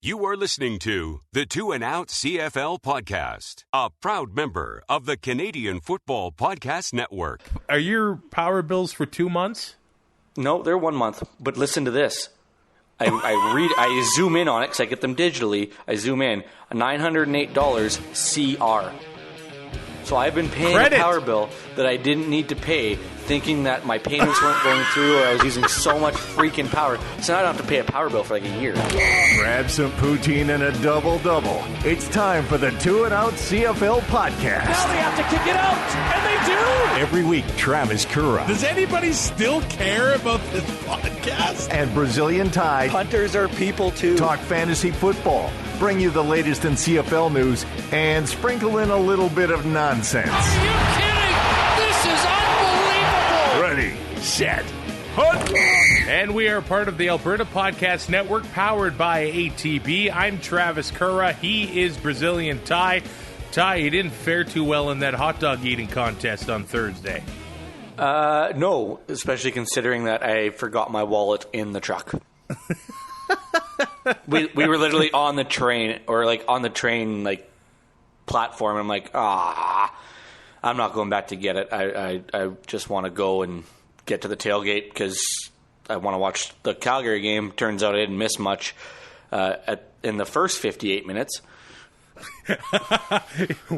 You are listening to the 2 and Out CFL podcast, a proud member of the Canadian Football Podcast Network. Are your power bills for 2 months? No, they're 1 month. But listen to this. I zoom in on it because I get them digitally. I zoom in. $908 CR. So I've been paying a power bill that I didn't need to pay, thinking that my payments weren't going through or I was using so much freaking power. So now I don't have to pay a power bill for like a year. Grab some poutine and a double-double. It's time for the 2 and Out CFL podcast. Now they have to kick it out, and they do! Every week, Travis Currah. Does anybody still care about this podcast? And Brazilian Ty. Punters are people too. Talk fantasy football, bring you the latest in CFL news, and sprinkle in a little bit of nonsense. Are you kidding? This is unbelievable! Ready, set, hunt! And we are part of the Alberta Podcast Network, powered by ATB. I'm Travis Currah. He is Brazilian Ty. Ty, he didn't fare too well in that hot dog eating contest on Thursday. No, especially considering that I forgot my wallet in the truck. we were literally on the train, like platform. I'm like, I'm not going back to get it. I just want to go and get to the tailgate because I want to watch the Calgary game. Turns out I didn't miss much in the first 58 minutes.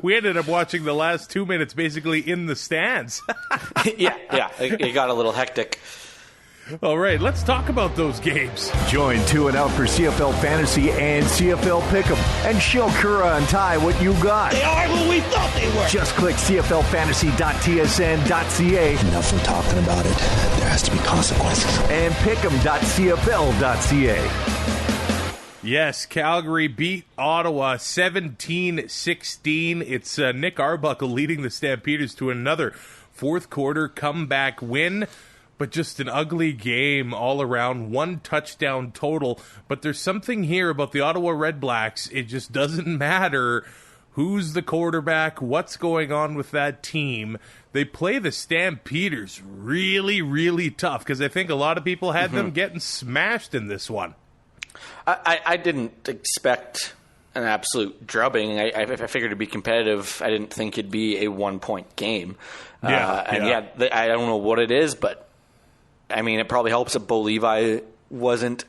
We ended up watching the last 2 minutes basically in the stands. Yeah, it got a little hectic. All right, let's talk about those games. Join 2 and Out for CFL Fantasy and CFL Pick'em and show Currah and Ty what you got. They are who we thought they were! Just click cflfantasy.tsn.ca Enough from talking about it. There has to be consequences. and pick'em.cfl.ca. Yes, Calgary beat Ottawa 17-16. It's Nick Arbuckle leading the Stampeders to another fourth quarter comeback win. But just an ugly game all around, 1 touchdown total. But there's something here about the Ottawa Red Blacks. It just doesn't matter who's the quarterback, what's going on with that team. They play the Stampeders really, really tough because I think a lot of people had them getting smashed in this one. I didn't expect an absolute drubbing. I figured it'd be competitive. I didn't think it'd be a 1-point game. I don't know what it is, but I mean, it probably helps that Bo Levi wasn't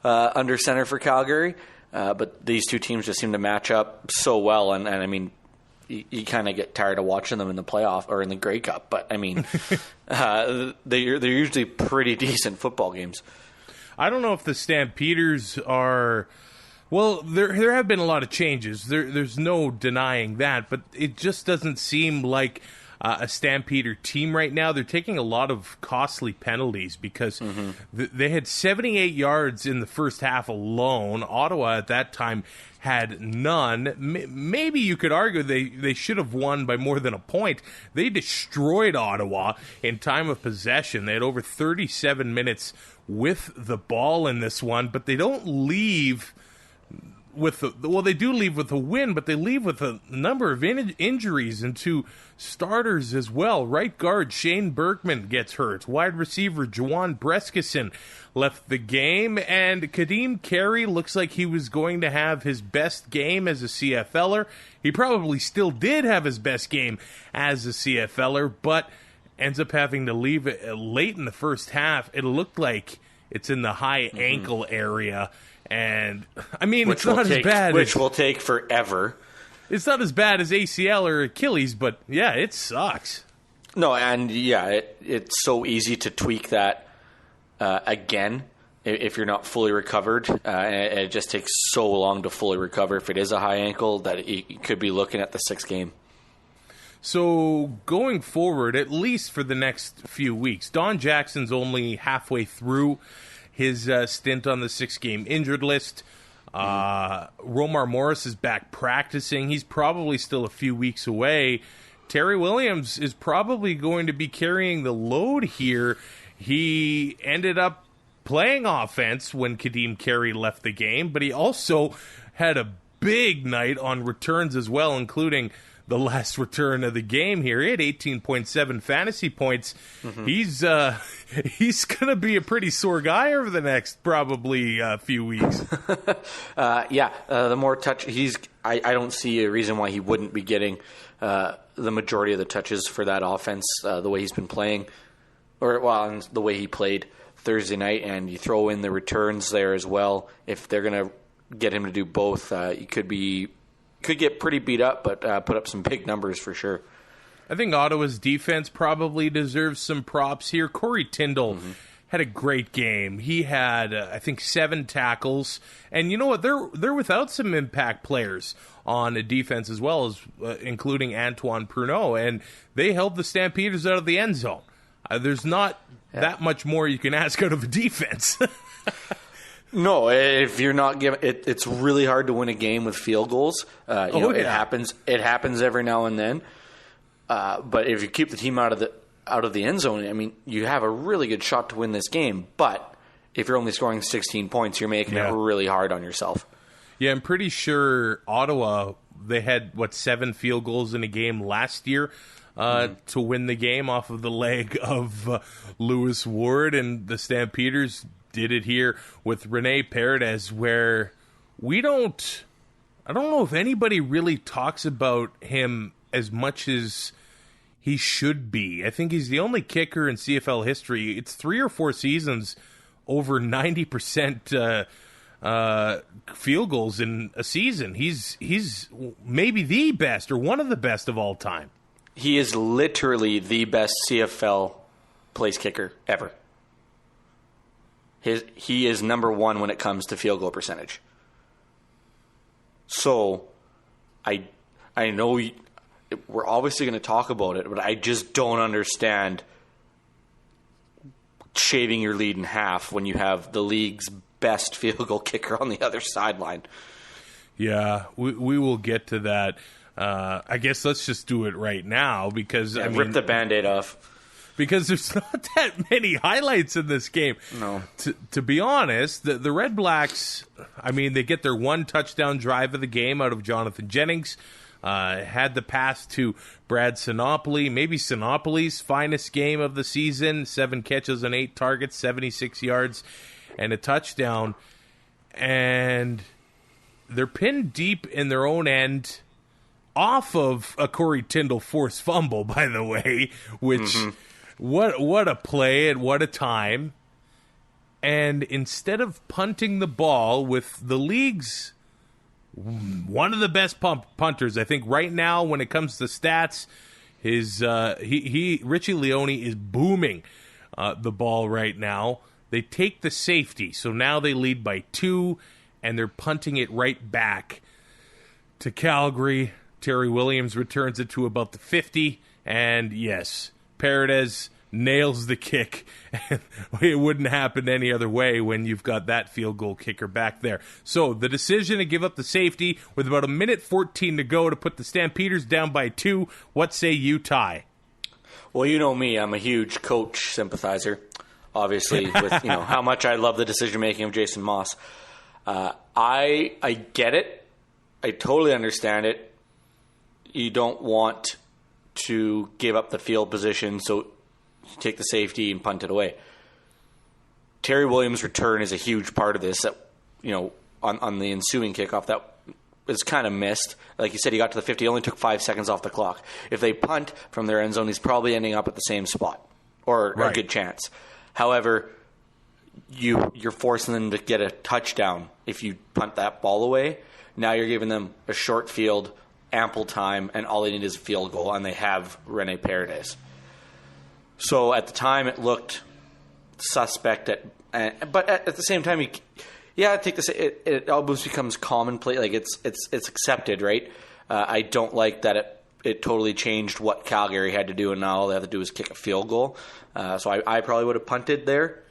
under center for Calgary. But these two teams just seem to match up so well. And I mean, you kind of get tired of watching them in the playoff or in the Grey Cup. But I mean, they're usually pretty decent football games. I don't know if the Stampeders are... Well, there have been a lot of changes. There's no denying that, but it just doesn't seem like a Stampeder team right now. They're taking a lot of costly penalties because they had 78 yards in the first half alone. Ottawa at that time had none. Maybe you could argue they should have won by more than a point. They destroyed Ottawa in time of possession. They had over 37 minutes with the ball in this one, but they don't leave with they do leave with a win, but they leave with a number of injuries and 2 starters as well. Right guard Shane Berkman gets hurt. Wide receiver Juwan Breskison left the game, and Kadeem Carey looks like he was going to have his best game as a CFLer. He probably still did have his best game as a CFLer, but ends up having to leave it late in the first half. It looked like it's in the high ankle area. And, I mean, it's not as bad. Which will take forever. It's not as bad as ACL or Achilles, but, yeah, it sucks. No, and, yeah, it's so easy to tweak that again if you're not fully recovered. And it just takes so long to fully recover if it is a high ankle that you could be looking at the 6th game. So, going forward, at least for the next few weeks, Don Jackson's only halfway through his stint on the 6-game injured list. Romar Morris is back practicing. He's probably still a few weeks away. Terry Williams is probably going to be carrying the load here. He ended up playing offense when Kadeem Carey left the game, but he also had a big night on returns as well, including the last return of the game here. He had 18.7 fantasy points. Mm-hmm. He's going to be a pretty sore guy over the next probably few weeks. The more touch I don't see a reason why he wouldn't be getting the majority of the touches for that offense the way he's been playing, and the way he played Thursday night, and you throw in the returns there as well. If they're going to get him to do both, you could get pretty beat up, but put up some big numbers for sure. I think Ottawa's defense probably deserves some props here. Corey Tyndall had a great game. He had, I think, 7 tackles. And you know what? They're without some impact players on the defense as well, as including Antoine Pruneau. And they held the Stampeders out of the end zone. There's not that much more you can ask out of a defense. No, if you're not giving it's really hard to win a game with field goals. It happens. It happens every now and then. But if you keep the team out of the end zone, I mean, you have a really good shot to win this game. But if you're only scoring 16 points, you're making it really hard on yourself. Yeah, I'm pretty sure Ottawa, they had 7 field goals in a game last year to win the game off of the leg of Lewis Ward, and the Stampeders did it here with Rene Paredes, where I don't know if anybody really talks about him as much as he should be. I think he's the only kicker in CFL history. It's 3 or 4 seasons over 90% field goals in a season. He's maybe the best or one of the best of all time. He is literally the best CFL place kicker ever. He is number 1 when it comes to field goal percentage. So, I know we're obviously going to talk about it, but I just don't understand shaving your lead in half when you have the league's best field goal kicker on the other sideline. Yeah, we will get to that. I guess let's just do it right now because rip the Band-Aid off. Because there's not that many highlights in this game. No. To be honest, the Red Blacks, they get their 1 touchdown drive of the game out of Jonathan Jennings. Had the pass to Brad Sinopoli, maybe Sinopoli's finest game of the season. 7 catches and 8 targets, 76 yards, and a touchdown. And they're pinned deep in their own end off of a Corey Tyndall forced fumble, by the way, which... What a play and what a time. And instead of punting the ball with the league's one of the best punters, I think right now when it comes to stats, Richie Leone is booming the ball right now. They take the safety, so now they lead by 2, and they're punting it right back to Calgary. Terry Williams returns it to about the 50, and yes, Paredes nails the kick. It wouldn't happen any other way when you've got that field goal kicker back there. So the decision to give up the safety with about 1:14 to go to put the Stampeders down by 2. What say you, Ty? Well, you know me. I'm a huge coach sympathizer, obviously, with how much I love the decision-making of Jason Moss. I get it. I totally understand it. You don't want to give up the field position, so you take the safety and punt it away. Terry Williams' return is a huge part of this. On the ensuing kickoff, that was kind of missed. Like you said, he got to the 50. It only took 5 seconds off the clock. If they punt from their end zone, he's probably ending up at the same spot, or a good chance. However, you're forcing them to get a touchdown if you punt that ball away. Now you're giving them a short field, ample time, and all they need is a field goal, and they have Rene Paredes. So at the time, it looked suspect. But at the same time, I think it almost becomes commonplace. Like it's accepted, right? I don't like that it totally changed what Calgary had to do, and now all they have to do is kick a field goal. So I probably would have punted there.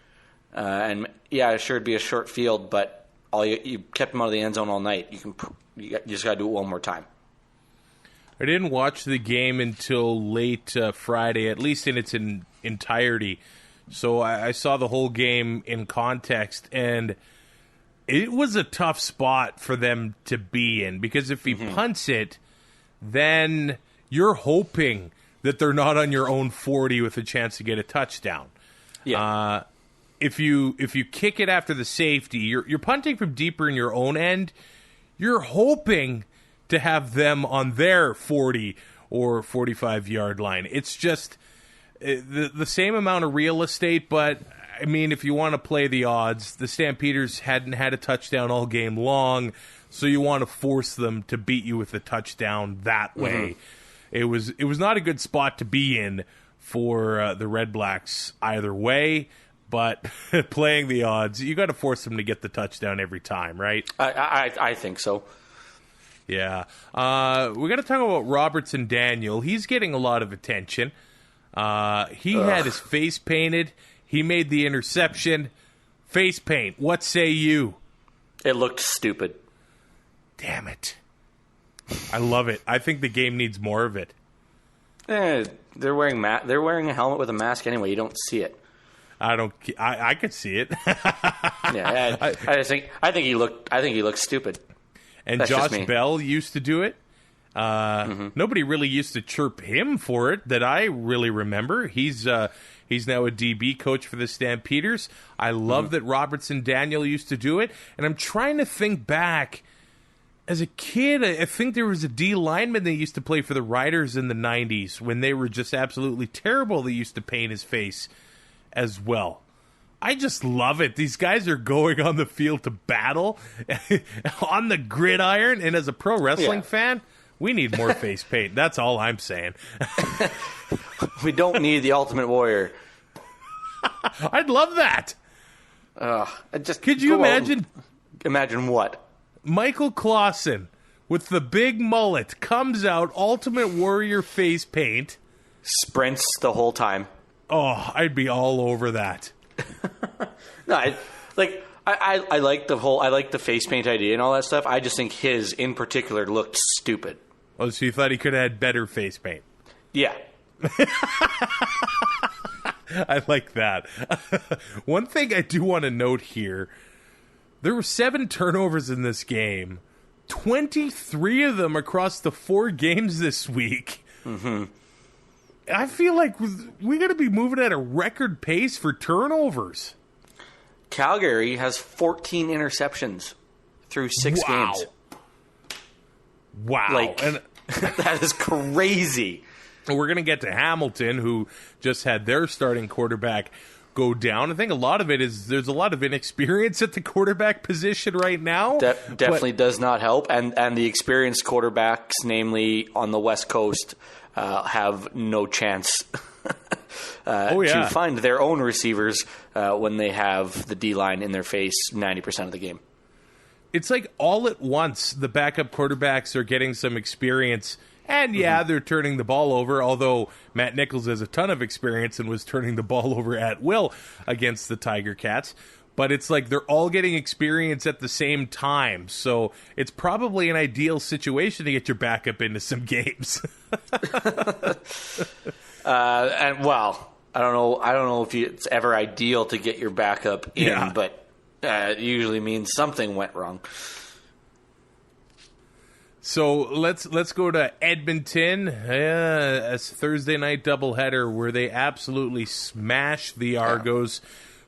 Sure, it'd be a short field, but you kept them out of the end zone all night. You just got to do it one more time. I didn't watch the game until late Friday, at least in its entirety. So I saw the whole game in context, and it was a tough spot for them to be in, because if he punts it, then you're hoping that they're not on your own 40 with a chance to get a touchdown. Yeah. If you kick it after the safety, you're punting from deeper in your own end. You're hoping to have them on their 40 or 45-yard line. It's just the same amount of real estate, but, I mean, if you want to play the odds, the Stampeders hadn't had a touchdown all game long, so you want to force them to beat you with a touchdown that way. It was not a good spot to be in for the Red Blacks either way, but playing the odds, you got to force them to get the touchdown every time, right? I think so. Yeah. We got to talk about Robertson Daniel. He's getting a lot of attention. He had his face painted. He made the interception. Face paint. What say you? It looked stupid. Damn it. I love it. I think the game needs more of it. They're wearing a helmet with a mask anyway. You don't see it. I could see it. Yeah, I think he looked stuped. And That's Josh Bell used to do it. Nobody really used to chirp him for it that I really remember. He's now a DB coach for the Stampeders. I love that Robertson Daniel used to do it. And I'm trying to think back. As a kid, I think there was a D lineman that used to play for the Riders in the 90s when they were just absolutely terrible. They used to paint his face as well. I just love it. These guys are going on the field to battle on the gridiron. And as a pro wrestling fan, we need more face paint. That's all I'm saying. We don't need the Ultimate Warrior. I'd love that. Could you imagine? Imagine what? Michael Clausen with the big mullet comes out, Ultimate Warrior face paint. Sprints the whole time. Oh, I'd be all over that. No, I like the face paint idea and all that stuff. I just think his in particular looked stupid. Oh, so you thought he could have had better face paint? Yeah. I like that. One thing I do want to note here, there were 7 turnovers in this game. 23 of them across the 4 games this week. Mm-hmm. I feel like we got to be moving at a record pace for turnovers. Calgary has 14 interceptions through 6 games. Wow. And that is crazy. We're going to get to Hamilton, who just had their starting quarterback go down. I think a lot of it is there's a lot of inexperience at the quarterback position right now. Definitely does not help. And the experienced quarterbacks, namely on the West Coast, have no chance to find their own receivers when they have the D-line in their face 90% of the game. It's like all at once the backup quarterbacks are getting some experience. And, they're turning the ball over, although Matt Nichols has a ton of experience and was turning the ball over at will against the Tiger Cats. But it's like they're all getting experience at the same time. So it's probably an ideal situation to get your backup into some games. I don't know if it's ever ideal to get your backup in, but it usually means something went wrong. So let's go to Edmonton, a Thursday night doubleheader where they absolutely smashed the Argos.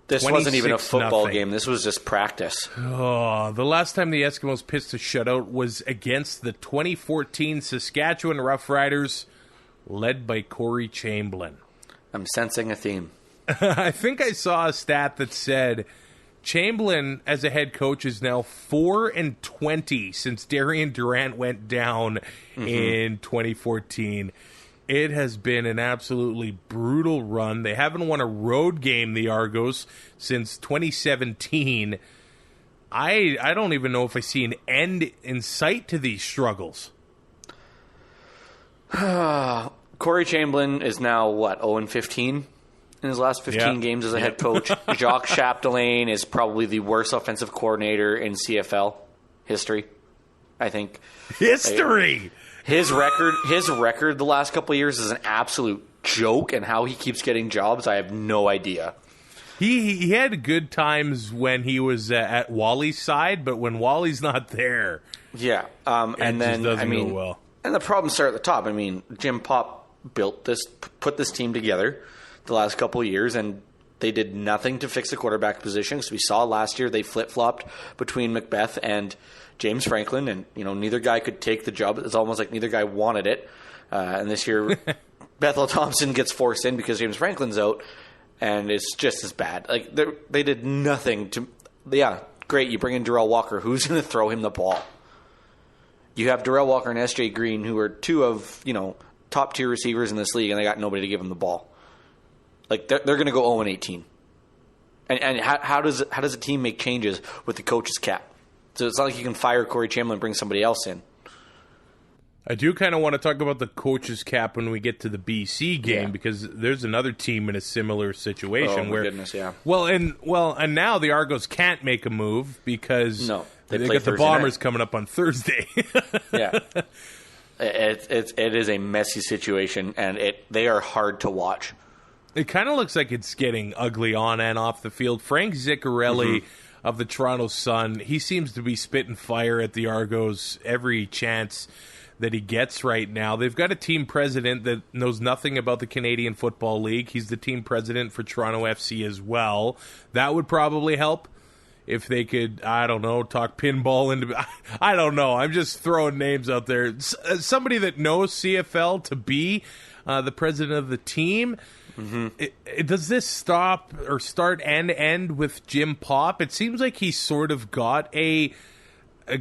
This wasn't even a football game. This was just practice. Oh, the last time the Eskimos pitched a shutout was against the 2014 Saskatchewan Roughriders, led by Corey Chamberlain. I'm sensing a theme. I think I saw a stat that said Chamberlain, as a head coach, is now 4-20 since Darian Durant went down in 2014. It has been an absolutely brutal run. They haven't won a road game, the Argos, since 2017. I don't even know if I see an end in sight to these struggles. Corey Chamberlain is now, 0-15? In his last 15 games as a head coach. Jacques Chapdelaine is probably the worst offensive coordinator in CFL history, I think. History! His record the last couple of years is an absolute joke, and how he keeps getting jobs, I have no idea. He had good times when he was at Wally's side, but when Wally's not there, and then go well. And the problems start at the top. I mean, Jim Pop put this team together the last couple of years, and they did nothing to fix the quarterback position. So we saw last year they flip-flopped between Macbeth and James Franklin, and neither guy could take the job. It's almost like neither guy wanted it. And this year, Bethel Thompson gets forced in because James Franklin's out, and it's just as bad. Like they did nothing to. Yeah, great. You bring in Darrell Walker. Who's going to throw him the ball? You have Darrell Walker and S.J. Green, who are two of top-tier receivers in this league, and they got nobody to give them the ball. Like they're going to go 0-18. And how does a team make changes with the coach's cap? So it's not like you can fire Corey Chamberlain and bring somebody else in. I do kind of want to talk about the coach's cap when we get to the BC game because there's another team in a similar situation where goodness, yeah. And now the Argos can't make a move because they got Thursday the Bombers night. coming up on Thursday. Yeah. It is a messy situation, and they are hard to watch. It kind of looks like it's getting ugly on and off the field. Frank Ziccarelli of the Toronto Sun, he seems to be spitting fire at the Argos every chance that he gets right now. They've got a team president that knows nothing about the Canadian Football League. He's the team president for Toronto FC as well. That would probably help if they could, I don't know, talk pinball into... I don't know. I'm just throwing names out there. Somebody that knows CFL to be the president of the team... Mm-hmm. Does this stop or start and end with Jim Pop? It seems like he's sort of got a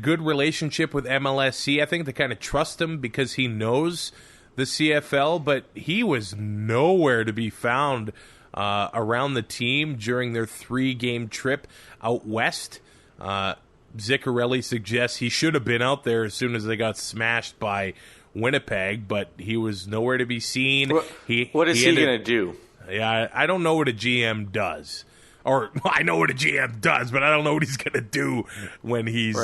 good relationship with MLSC. I think they kind of trust him because he knows the CFL, but he was nowhere to be found around the team during their 3-game trip out west. Ziccarelli suggests he should have been out there as soon as they got smashed by Winnipeg, but he was nowhere to be seen. What is he going to do? Yeah, I don't know what a GM does. Or, I know what a GM does, but I don't know what he's going to do when he's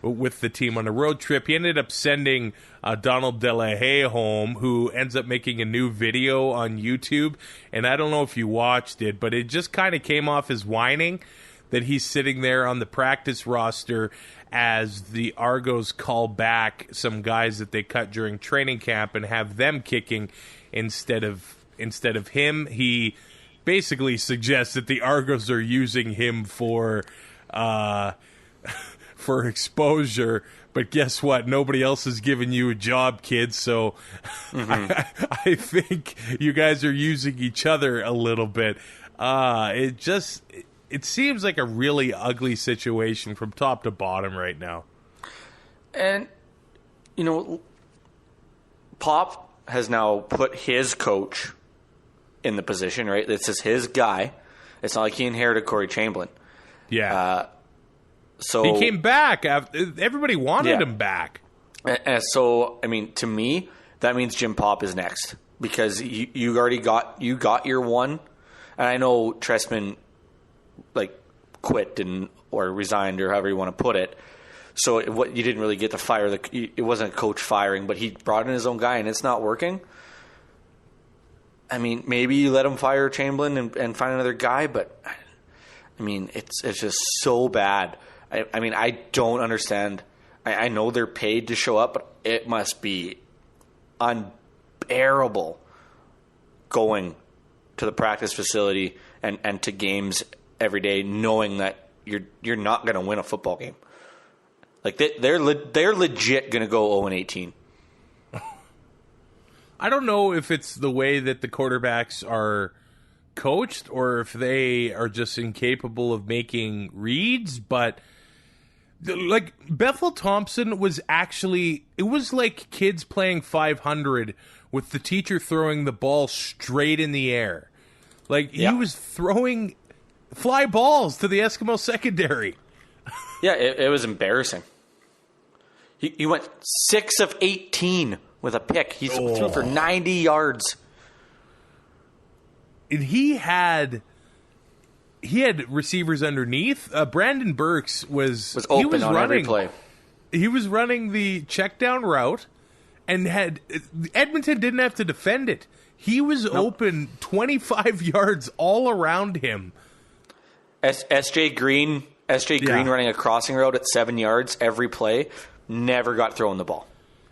with the team on a road trip. He ended up sending Donald Delahaye home, who ends up making a new video on YouTube. And I don't know if you watched it, but it just kind of came off as whining that he's sitting there on the practice roster as the Argos call back some guys that they cut during training camp and have them kicking instead of him. He basically suggests that the Argos are using him for exposure. But guess what? Nobody else has given you a job, kids. So I think you guys are using each other a little bit. It seems like a really ugly situation from top to bottom right now. And, Pop has now put his coach in the position, right? This is his guy. It's not like he inherited Corey Chamberlain. Yeah. So he came back. Everybody wanted him back. So, I mean, to me, that means Jim Pop is next because you already got your one. And I know Trestman quit or resigned or however you want to put it. So you didn't really get to fire it wasn't a coach firing, but he brought in his own guy and it's not working. I mean, maybe you let him fire Chamberlain and find another guy, but I mean, it's just so bad. I mean, I don't understand. I know they're paid to show up, but it must be unbearable going to the practice facility and to games every day, knowing that you're not going to win a football game. Like they're legit going to go 0-18. I don't know if it's the way that the quarterbacks are coached or if they are just incapable of making reads, but like Bethel Thompson was actually, it was like kids playing 500 with the teacher throwing the ball straight in the air. Like he was throwing fly balls to the Eskimo secondary. Yeah, it was embarrassing. He went 6 of 18 with a pick. He threw for 90 yards. And he had receivers underneath. Brandon Burks was open on every play. He was running the check down route, and Edmonton didn't have to defend it. He was open 25 yards all around him. S.J. Green running a crossing route at 7 yards every play, never got thrown the ball.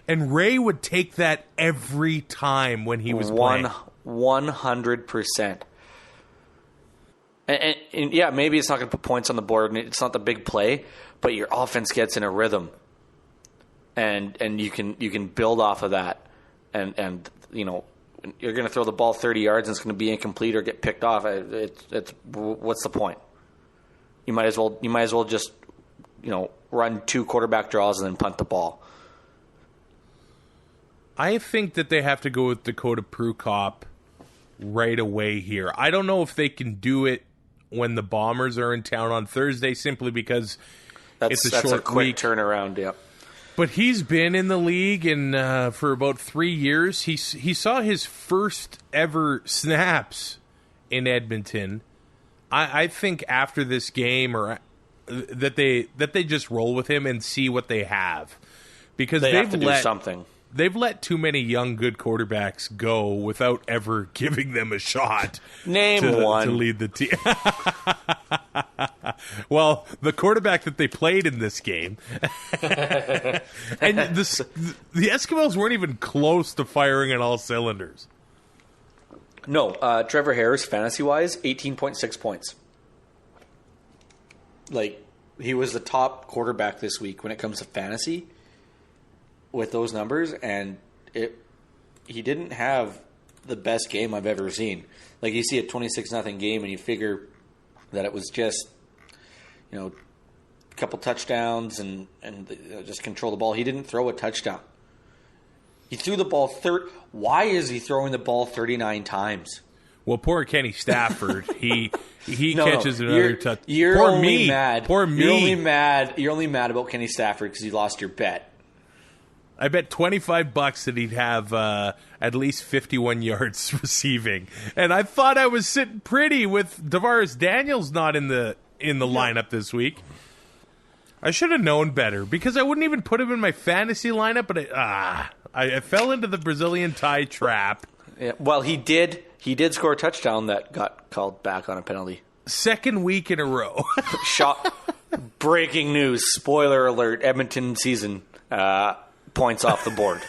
And Ray would take that every time when he was playing. 100%. And yeah, maybe it's not going to put points on the board, and it's not the big play, but your offense gets in a rhythm, and you can build off of that, and you know, you're going to throw the ball 30 yards and it's going to be incomplete or get picked off. It's what's the point? You might as well just, you know, run 2 quarterback draws and then punt the ball. I think that they have to go with Dakota Prukop right away here. I don't know if they can do it when the Bombers are in town on Thursday, simply because it's a short quick week. Turnaround, yeah. But he's been in the league and for about 3 years. He saw his first ever snaps in Edmonton. I think after this game, or that they just roll with him and see what they have, because they have to do something. They've let too many young, good quarterbacks go without ever giving them a shot. Name one to lead the team. Well, the quarterback that they played in this game, and the Eskimos weren't even close to firing on all cylinders. No, Trevor Harris, fantasy-wise, 18.6 points. Like, he was the top quarterback this week when it comes to fantasy with those numbers, and he didn't have the best game I've ever seen. Like, you see a 26-0 game, and you figure that it was just, you know, a couple touchdowns and just control the ball. He didn't throw a touchdown. He threw the ball Why is he throwing the ball 39 times? Well, poor Kenny Stafford. He catches another touch. You're poor only me. mad. Poor me. You're only mad about Kenny Stafford because you lost your bet. I bet $25 that he'd have at least 51 yards receiving, and I thought I was sitting pretty with Tavares Daniels not in the lineup this week. I should have known better, because I wouldn't even put him in my fantasy lineup, but I fell into the Brazilian tie trap. Yeah, well, he did score a touchdown that got called back on a penalty. Second week in a row. Breaking news, spoiler alert, Edmonton season points off the board.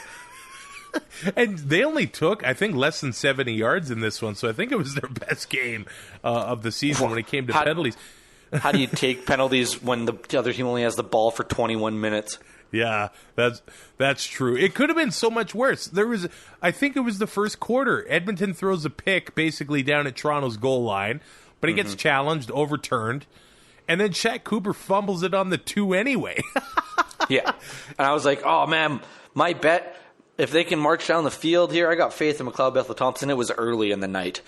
And they only took, I think, less than 70 yards in this one, so I think it was their best game of the season when it came to penalties. How do you take penalties when the other team only has the ball for 21 minutes? Yeah, that's true. It could have been so much worse. I think it was the first quarter. Edmonton throws a pick basically down at Toronto's goal line, but it gets challenged, overturned, and then Shaq Cooper fumbles it on the 2 anyway. Yeah, and I was like, oh man, my bet, if they can march down the field here, I got faith in McLeod Bethel-Thompson. It was early in the night.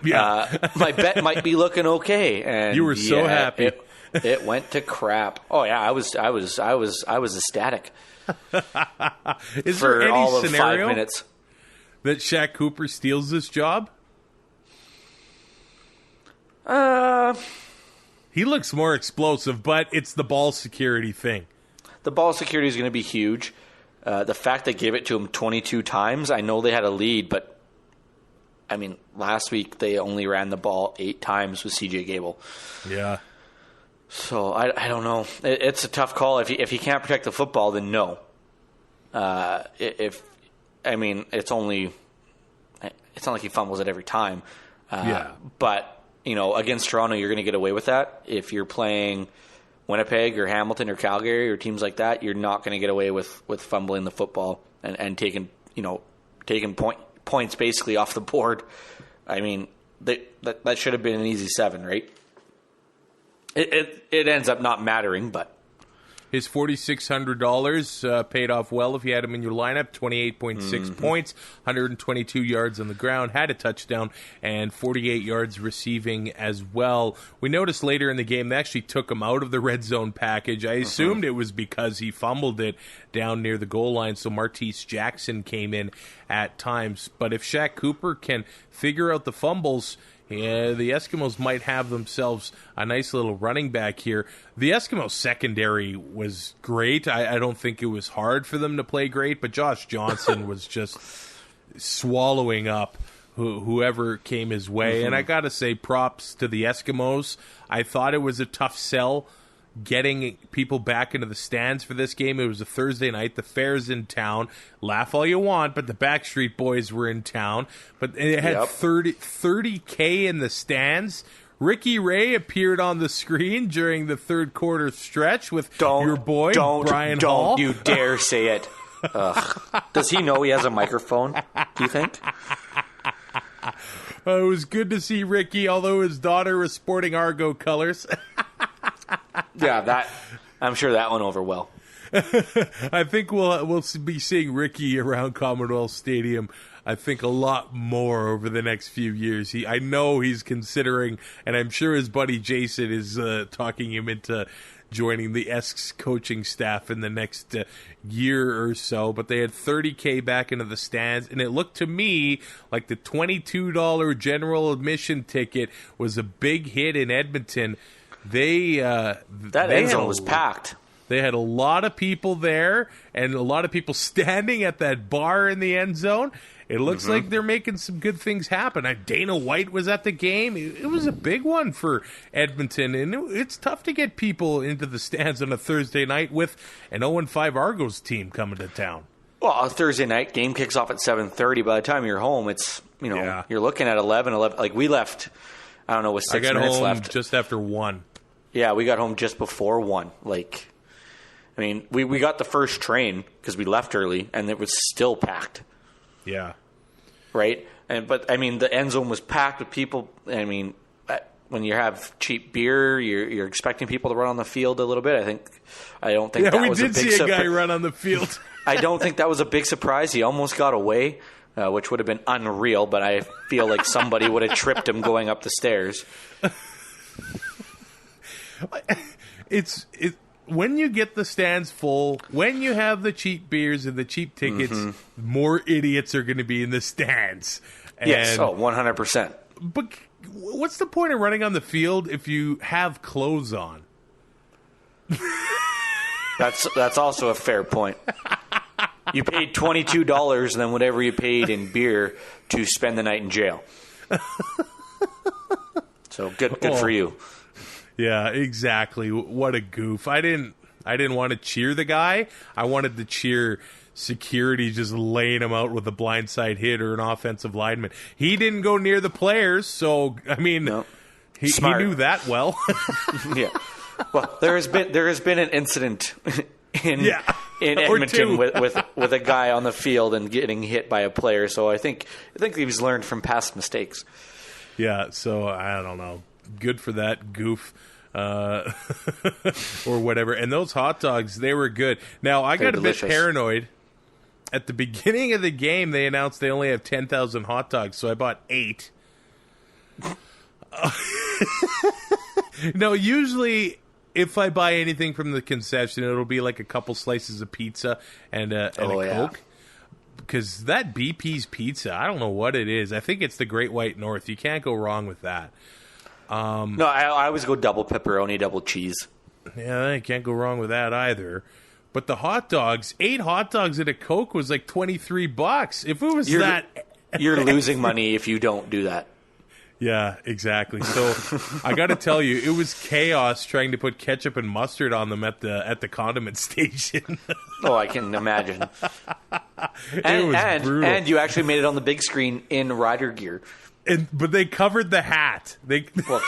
Yeah, my bet might be looking okay, and you were so happy. It went to crap. Oh yeah, I was ecstatic. Is for there any all of scenario 5 minutes that Shaq Cooper steals this job? He looks more explosive, but it's the ball security thing. The ball security is going to be huge. The fact they gave it to him 22 times, I know they had a lead, but I mean, last week they only ran the ball 8 times with CJ Gable. Yeah. So I don't know. It's a tough call. If he can't protect the football, then no. It's not like he fumbles it every time. But you know, against Toronto, you're going to get away with that. If you're playing Winnipeg or Hamilton or Calgary or teams like that, you're not going to get away with fumbling the football and taking points basically off the board. I mean, that should have been an easy 7, right? It ends up not mattering, but his $4,600 paid off well if you had him in your lineup. 28.6 points, 122 yards on the ground, had a touchdown, and 48 yards receiving as well. We noticed later in the game they actually took him out of the red zone package. I assumed it was because he fumbled it down near the goal line, so Martese Jackson came in at times. But if Shaq Cooper can figure out the fumbles, yeah, the Eskimos might have themselves a nice little running back here. The Eskimos secondary was great. I don't think it was hard for them to play great, but Josh Johnson was just swallowing up whoever came his way. And I got to say, props to the Eskimos. I thought it was a tough sell getting people back into the stands for this game. It was a Thursday night. The Fair's in town. Laugh all you want, but the Backstreet Boys were in town. But it had 30K in the stands. Ricky Ray appeared on the screen during the third quarter stretch with your boy, Brian Hall. Don't you dare say it. Does he know he has a microphone, do you think? It was good to see Ricky, although his daughter was sporting Argo colors. Yeah, I'm sure that went over well. I think we'll be seeing Ricky around Commonwealth Stadium, I think, a lot more over the next few years. I know he's considering, and I'm sure his buddy Jason is talking him into joining the Esks coaching staff in the next year or so. But they had 30K back into the stands, and it looked to me like the $22 general admission ticket was a big hit in Edmonton. That end zone was packed. They had a lot of people there and a lot of people standing at that bar in the end zone. It looks like they're making some good things happen. Dana White was at the game. It was a big one for Edmonton, and it's tough to get people into the stands on a Thursday night with an 0-5 Argos team coming to town. Well, a Thursday night game kicks off at 7:30. By the time you're home, it's you're looking at 11. Like we left, I don't know, with 6 minutes left. I got home just after 1. Yeah, we got home just before 1. We got the first train because we left early, and it was still packed. Yeah. Right? But the end zone was packed with people. When you have cheap beer, you're expecting people to run on the field a little bit. I don't think that was a big surprise. Yeah, we did see a guy run on the field. I don't think that was a big surprise. He almost got away, which would have been unreal, but I feel like somebody would have tripped him going up the stairs. When you get the stands full, when you have the cheap beers and the cheap tickets, more idiots are going to be in the stands. Yes, 100%. But what's the point of running on the field if you have clothes on? That's also a fair point. You paid $22 and then whatever you paid in beer to spend the night in jail. So good for you. Yeah, exactly. What a goof. I didn't want to cheer the guy. I wanted to cheer security just laying him out with a blindside hit or an offensive lineman. He didn't go near the players, so he knew that well. Yeah. Well, there has been an incident in Edmonton with a guy on the field and getting hit by a player, so I think he's learned from past mistakes. Yeah, so I don't know. Good for that goof. Or whatever. And those hot dogs, they were good. Now, I got a bit paranoid. At the beginning of the game, they announced they only have 10,000 hot dogs, so I bought 8. No, usually, if I buy anything from the concession, it'll be like a couple slices of pizza and a Coke. Because that BP's pizza, I don't know what it is. I think it's the Great White North. You can't go wrong with that. No, I always go double pepperoni, double cheese. Yeah, I can't go wrong with that either. But the hot dogs, 8 hot dogs and a Coke was like $23. If it was you're losing money if you don't do that. Yeah, exactly. So I got to tell you, it was chaos trying to put ketchup and mustard on them at the condiment station. Oh, I can imagine. It was brutal. And you actually made it on the big screen in rider gear. But they covered the hat. Well,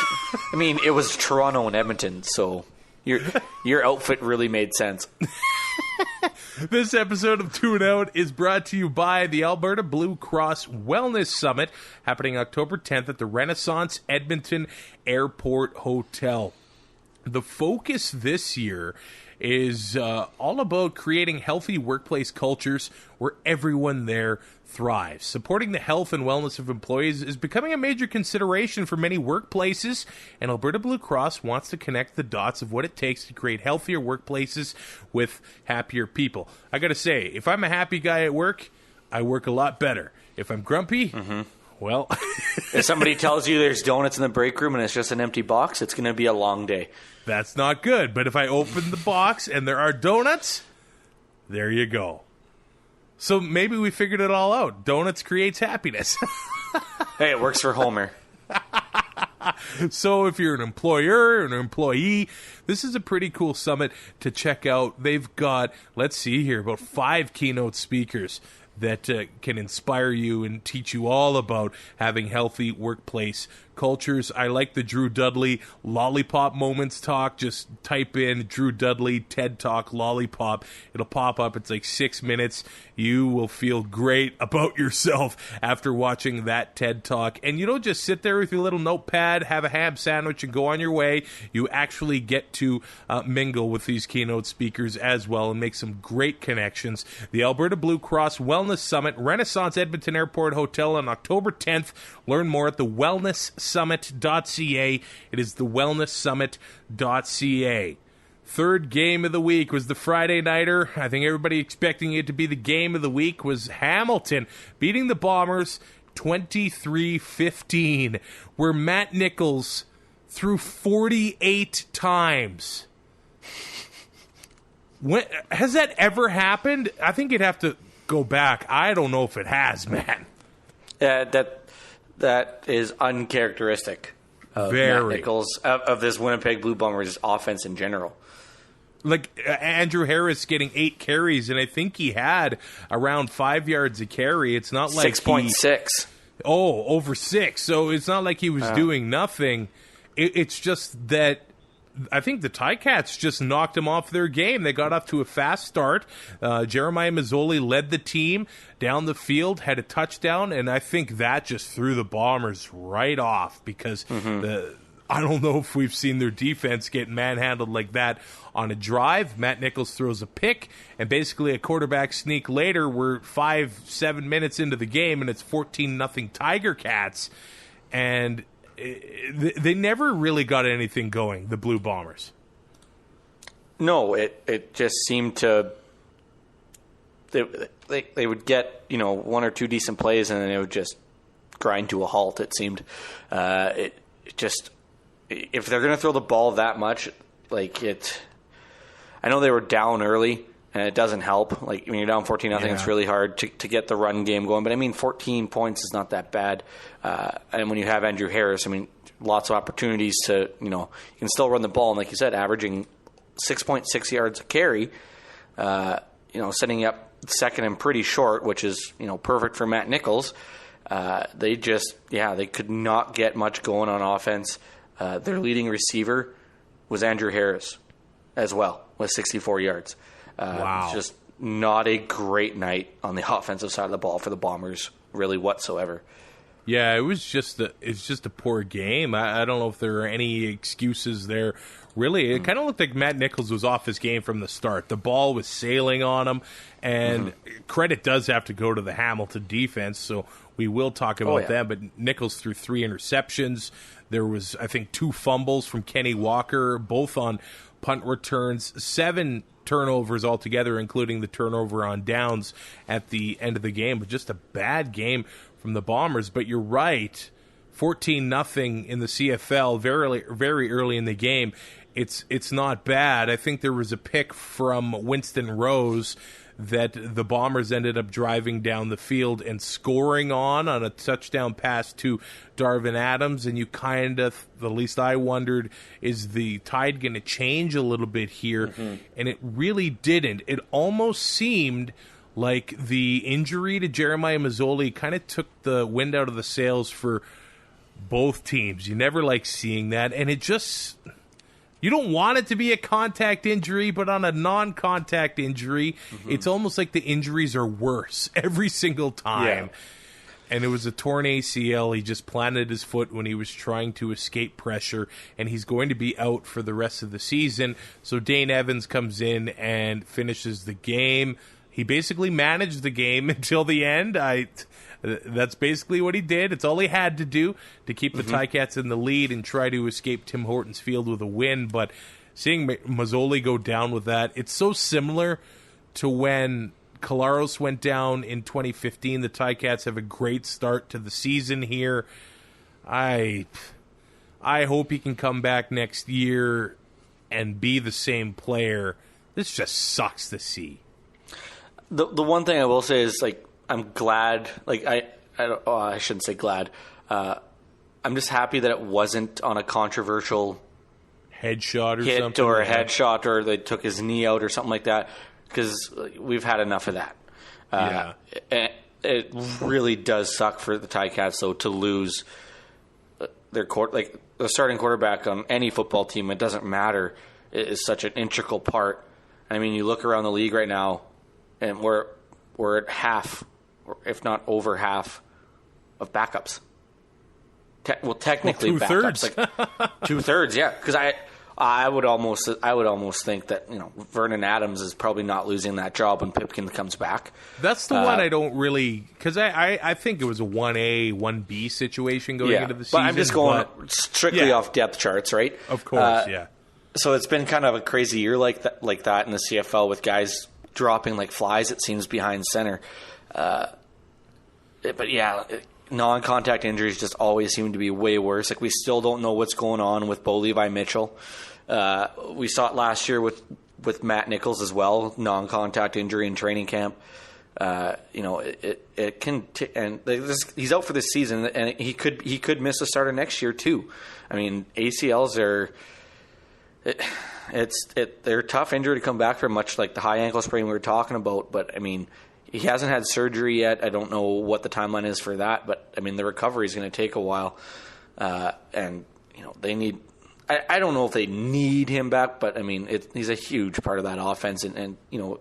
it was Toronto and Edmonton, so your outfit really made sense. This episode of Two and Out is brought to you by the Alberta Blue Cross Wellness Summit, happening October 10th at the Renaissance Edmonton Airport Hotel. The focus this year is all about creating healthy workplace cultures where everyone there thrives. Supporting the health and wellness of employees is becoming a major consideration for many workplaces, and Alberta Blue Cross wants to connect the dots of what it takes to create healthier workplaces with happier people. I gotta say, if I'm a happy guy at work, I work a lot better. If I'm grumpy, well... If somebody tells you there's donuts in the break room and it's just an empty box, it's going to be a long day. That's not good. But if I open the box and there are donuts, there you go. So maybe we figured it all out. Donuts creates happiness. Hey, it works for Homer. So if you're an employer or an employee, this is a pretty cool summit to check out. They've got, let's see here, about 5 keynote speakers that can inspire you and teach you all about having healthy workplace cultures. I like the Drew Dudley Lollipop Moments talk. Just type in Drew Dudley TED Talk Lollipop. It'll pop up. It's like 6 minutes. You will feel great about yourself after watching that TED Talk. And you don't just sit there with your little notepad, have a ham sandwich, and go on your way. You actually get to mingle with these keynote speakers as well and make some great connections. The Alberta Blue Cross Wellness Summit, Renaissance Edmonton Airport Hotel on October 10th. Learn more at thewellnesssummit.ca. It is thewellnesssummit.ca. Third game of the week was the Friday nighter. I think everybody expecting it to be the game of the week was Hamilton beating the Bombers 23-15, where Matt Nichols threw 48 times. Has that ever happened? I think you'd have to go back. I don't know if it has, man. That is uncharacteristic of Matt Nichols, of this Winnipeg Blue Bombers offense in general. Like Andrew Harris getting 8 carries, and I think he had around 5 yards a carry. It's not like 6.6. Over 6. So it's not like he was doing nothing. It's just that I think the Ticats just knocked him off their game. They got off to a fast start. Jeremiah Mazzoli led the team down the field, had a touchdown, and I think that just threw the Bombers right off because I don't know if we've seen their defense get manhandled like that on a drive. Matt Nichols throws a pick, and basically a quarterback sneak later. We're 5-7 minutes into the game, and it's 14-0 Tiger Cats, and they never really got anything going, the Blue Bombers. No, it just seemed to they would get 1 or 2 decent plays, and then it would just grind to a halt. It seemed it just, if they're going to throw the ball that much, I know they were down early, and it doesn't help. Like when you're down 14-0, it's really hard to get the run game going. But I mean, 14 points is not that bad. And when you have Andrew Harris, I mean, lots of opportunities to, you can still run the ball. And like you said, averaging 6.6 yards a carry, setting up second and pretty short, which is, perfect for Matt Nichols. They could not get much going on offense. Their leading receiver was Andrew Harris as well, with 64 yards. Wow. It's just not a great night on the offensive side of the ball for the Bombers, really whatsoever. Yeah, it's just a poor game. I don't know if there are any excuses there. Really, it kind of looked like Matt Nichols was off his game from the start. The ball was sailing on him, and credit does have to go to the Hamilton defense, so we will talk about that. But Nichols threw 3 interceptions. There was, I think, 2 fumbles from Kenny Walker, both on punt returns, 7 turnovers altogether, including the turnover on downs at the end of the game. But just a bad game from the Bombers. But you're right, 14-0 in the CFL very, very early in the game. It's not bad. I think there was a pick from Winston Rose that the Bombers ended up driving down the field and scoring on a touchdown pass to Darvin Adams, and you kind of, the least I wondered, is the tide going to change a little bit here? And it really didn't. It almost seemed like the injury to Jeremiah Mazzoli kind of took the wind out of the sails for both teams. You never like seeing that, and it just... You don't want it to be a contact injury, but on a non-contact injury, it's almost like the injuries are worse every single time. Yeah. And it was a torn ACL. He just planted his foot when he was trying to escape pressure, and he's going to be out for the rest of the season. So Dane Evans comes in and finishes the game. He basically managed the game until the end. That's basically what he did. It's all he had to do to keep the Ticats in the lead and try to escape Tim Hortons Field with a win. But seeing Mazzoli go down with that, it's so similar to when Collaros went down in 2015. The Ticats have a great start to the season here. I hope he can come back next year and be the same player. This just sucks to see. The one thing I will say is, I'm glad, I shouldn't say glad. I'm just happy that it wasn't on a controversial headshot or hit something. Or a headshot, or they took his knee out or something like that, because we've had enough of that. It really does suck for the Ticats, though, to lose their the starting quarterback on any football team. It doesn't matter. It is such an integral part. I mean, you look around the league right now, and we're at half, if not over half, of backups. Technically, two-thirds. Backups, like 2/3. Yeah, because I would almost think that Vernon Adams is probably not losing that job when Pipkin comes back. That's the one I don't really, because I think it was a 1A, 1B situation going into the season. But I'm just going strictly off depth charts, right? Of course, yeah. So it's been kind of a crazy year like that in the CFL, with guys dropping like flies, it seems, behind center. But yeah, non-contact injuries just always seem to be way worse. Like, we still don't know what's going on with Bo Levi Mitchell. We saw it last year with Matt Nichols as well, non-contact injury in training camp. It can he's out for this season, and he could miss a starter next year too. I mean, ACLs are they're a tough injury to come back from, much like the high ankle sprain we were talking about. But I mean, he hasn't had surgery yet. I don't know what the timeline is for that, but I mean, the recovery is going to take a while, and they need. I don't know if they need him back, but I mean, he's a huge part of that offense, and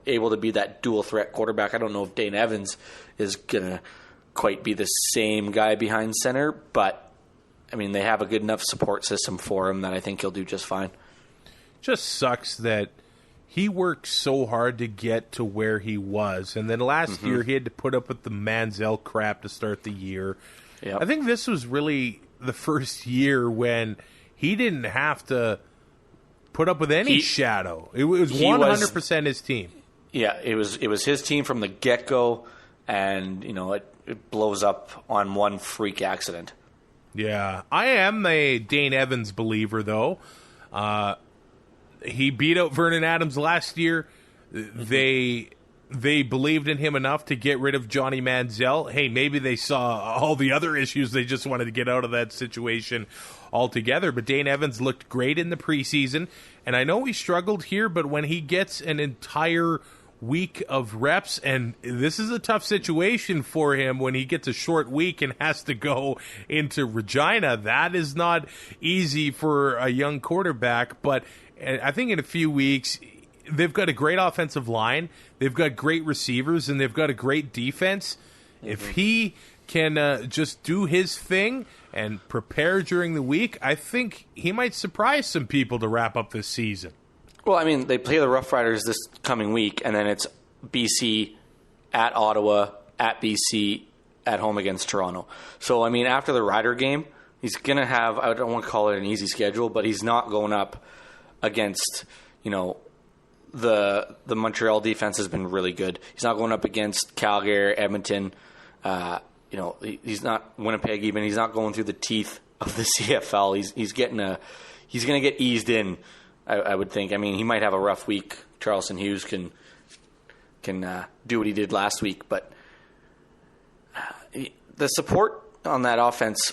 able to be that dual threat quarterback. I don't know if Dane Evans is gonna quite be the same guy behind center, but I mean, they have a good enough support system for him that I think he'll do just fine. Just sucks that he worked so hard to get to where he was, and then last year he had to put up with the Manziel crap to start the year. Yep. I think this was really the first year when he didn't have to put up with any shadow. It was 100% his team. Yeah, it was his team from the get-go, and it blows up on one freak accident. Yeah, I am a Dane Evans believer, though. He beat out Vernon Adams last year. They believed in him enough to get rid of Johnny Manziel. Hey, maybe they saw all the other issues. They just wanted to get out of that situation altogether. But Dane Evans looked great in the preseason. And I know he struggled here, but when he gets an entire week of reps, and this is a tough situation for him when he gets a short week and has to go into Regina. That is not easy for a young quarterback, but I think in a few weeks, they've got a great offensive line, they've got great receivers, and they've got a great defense. If he can just do his thing and prepare during the week, I think he might surprise some people to wrap up this season. Well, I mean, they play the Rough Riders this coming week, and then it's BC at Ottawa, at BC, at home against Toronto. So, I mean, after the Rider game, he's going to have, I don't want to call it an easy schedule, but he's not going up against, the Montreal defense has been really good. He's not going up against Calgary, Edmonton. He's not Winnipeg even. He's not going through the teeth of the CFL. He's going to get eased in, I would think. I mean, he might have a rough week. Charleston Hughes can do what he did last week, but the support on that offense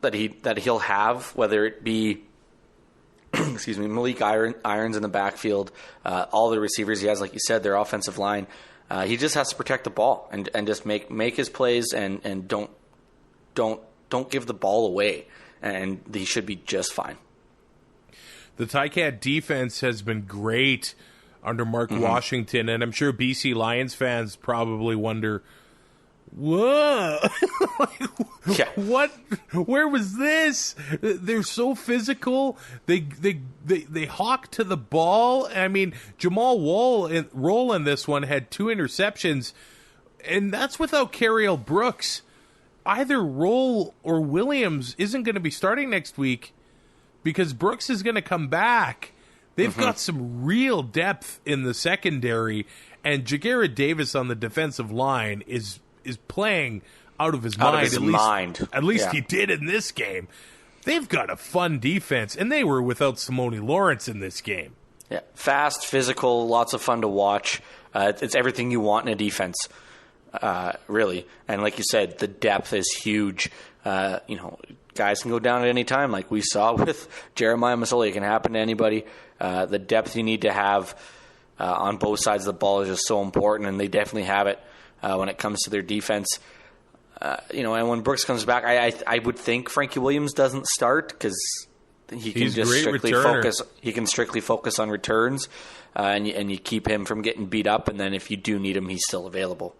that he'll have, whether it be excuse me, Malik Irons in the backfield, all the receivers he has, like you said, their offensive line. He just has to protect the ball and just make his plays and don't give the ball away, and he should be just fine. The Ticat defense has been great under Mark Washington, and I'm sure BC Lions fans probably wonder, whoa, what? Where was this? They're so physical. They hawk to the ball. I mean, Jamal Roll in this one had 2 interceptions, and that's without Carriel Brooks. Either Roll or Williams isn't going to be starting next week because Brooks is going to come back. They've got some real depth in the secondary, and Jagara Davis on the defensive line is playing out of his mind. At least he did in this game. They've got a fun defense, and they were without Simone Lawrence in this game. Yeah, fast, physical, lots of fun to watch. It's everything you want in a defense, really. And like you said, the depth is huge. guys can go down at any time, like we saw with Jeremiah Masoli. It can happen to anybody. The depth you need to have on both sides of the ball is just so important, and they definitely have it when it comes to their defense. And when Brooks comes back, I would think Frankie Williams doesn't start because he can just strictly focus on returns, and you keep him from getting beat up, and then if you do need him, he's still available.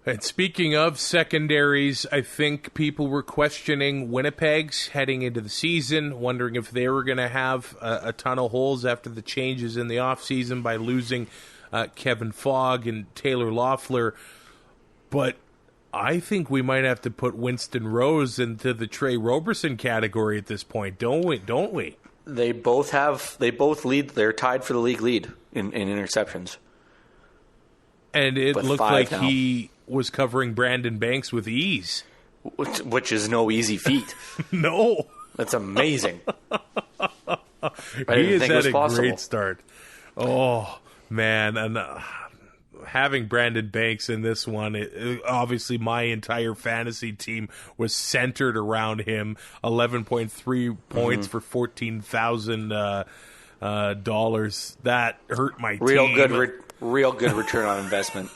And speaking of secondaries, I think people were questioning Winnipeg's heading into the season, wondering if they were going to have a ton of holes after the changes in the offseason by losing Kevin Fogg and Taylor Loeffler. But I think we might have to put Winston Rose into the Trey Roberson category at this point, don't we? They both lead. They're tied for the league lead in interceptions. And it looked like he was covering Brandon Banks with ease. Which is no easy feat. No. That's amazing. He has had a great start. Oh, man. And having Brandon Banks in this one, obviously my entire fantasy team was centered around him. 11.3 points for $14,000. That hurt my team. Real good return on investment.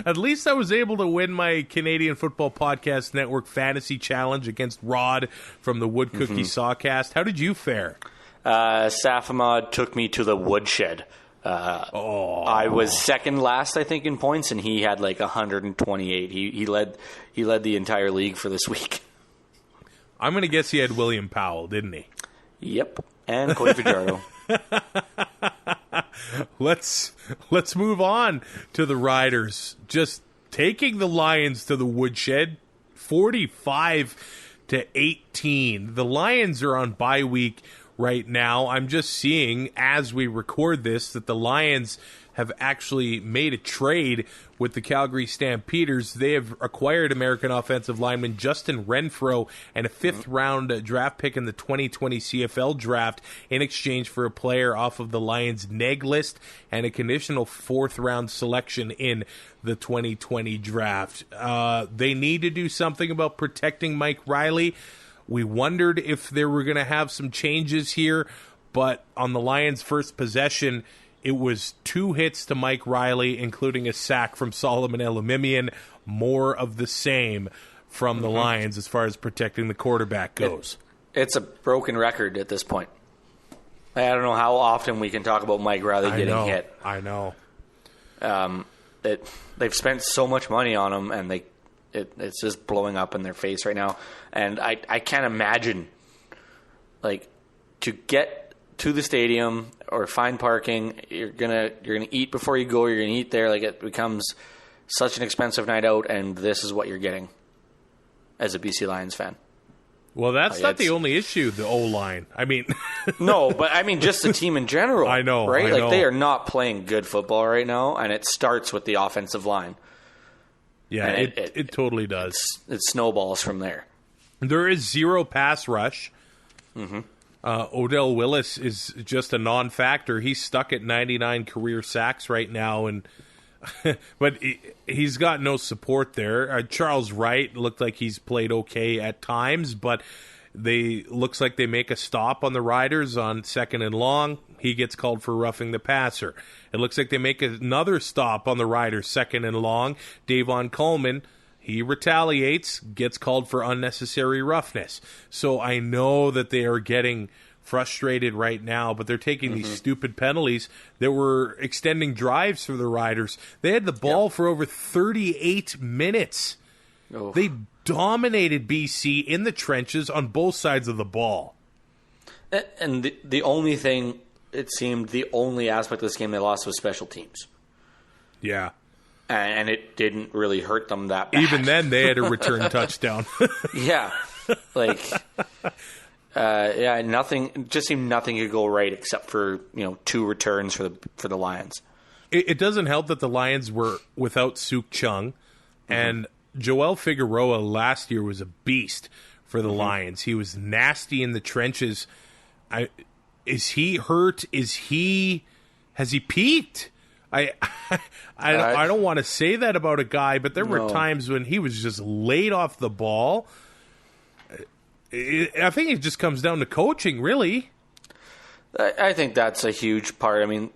At least I was able to win my Canadian Football Podcast Network Fantasy Challenge against Rod from the Wood Cookie Sawcast. How did you fare? Safamad took me to the woodshed. I was second last, I think, in points, and he had like 128. He led the entire league for this week. I'm going to guess he had William Powell, didn't he? Yep, and Cody Fajardo. Let's move on to the Riders. Just taking the Lions to the woodshed, 45-18. The Lions are on bye week right now. I'm just seeing as we record this that the Lions have actually made a trade with the Calgary Stampeders. They have acquired American offensive lineman Justin Renfro and a fifth-round draft pick in the 2020 CFL draft in exchange for a player off of the Lions' neg list and a conditional fourth-round selection in the 2020 draft. They need to do something about protecting Mike Riley. We wondered if they were going to have some changes here, but on the Lions' first possession, it was 2 hits to Mike Riley, including a sack from Solomon Elimimian. More of the same from the Lions as far as protecting the quarterback goes. It's a broken record at this point. I don't know how often we can talk about Mike Riley getting hit. I know. They've spent so much money on him, and it's just blowing up in their face right now. And I can't imagine, like, to get to the stadium or find parking, you're gonna eat before you go. You're gonna eat there. Like, it becomes such an expensive night out, and this is what you're getting as a BC Lions fan. Well, that's not the only issue. The O-line. I mean, no, but I mean just the team in general. I know, right? I know. They are not playing good football right now, and it starts with the offensive line. Yeah, it totally does. It snowballs from there. There is zero pass rush. Odell Willis is just a non-factor. He's stuck at 99 career sacks right now, but he's got no support there. Charles Wright looked like he's played okay at times, but looks like they make a stop on the Riders on 2nd and long. He gets called for roughing the passer. It looks like they make another stop on the Riders, 2nd and long. Davon Coleman, he retaliates, gets called for unnecessary roughness. So I know that they are getting frustrated right now, but they're taking these stupid penalties that were extending drives for the Riders. They had the ball for over 38 minutes. Oh. They dominated BC in the trenches on both sides of the ball. And the only thing, it seemed, the only aspect of this game they lost was special teams. Yeah. And it didn't really hurt them that bad. Even then, they had a return touchdown. Yeah. Like, nothing, just seemed nothing could go right except for, 2 returns for the Lions. It doesn't help that the Lions were without Suk Chung, and Joel Figueroa last year was a beast for the Lions. He was nasty in the trenches. Is he hurt? Has he peaked? I don't want to say that about a guy, but there were times when he was just laid off the ball. I think it just comes down to coaching, really. I think that's a huge part. I mean,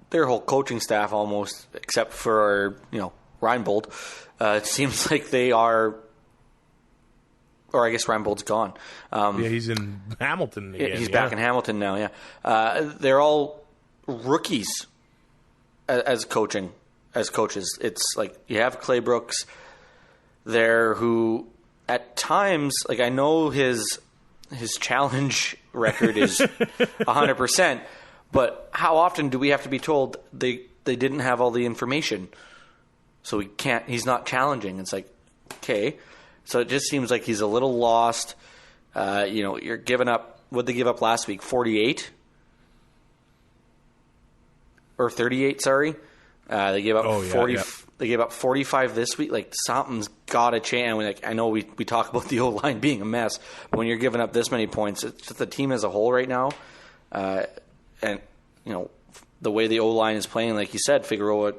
their whole coaching staff almost, except for, Reinbold, it seems like they are, or I guess Reinbold's gone. He's in Hamilton again. He's back in Hamilton now, yeah. They're all rookies as coaches. It's like you have Clay Brooks there who at times, like I know his challenge record is 100%, but how often do we have to be told they didn't have all the information, so he's not challenging? It's like, okay, so it just seems like he's a little lost. You're giving up. What did they give up last week? 48 or 38? Sorry, they gave up 40. Yeah. They gave up 45 this week. Like, something's got to change. I know we talk about the O-line being a mess, but when you're giving up this many points, it's just the team as a whole right now. And, the way the O-line is playing, like you said, Figueroa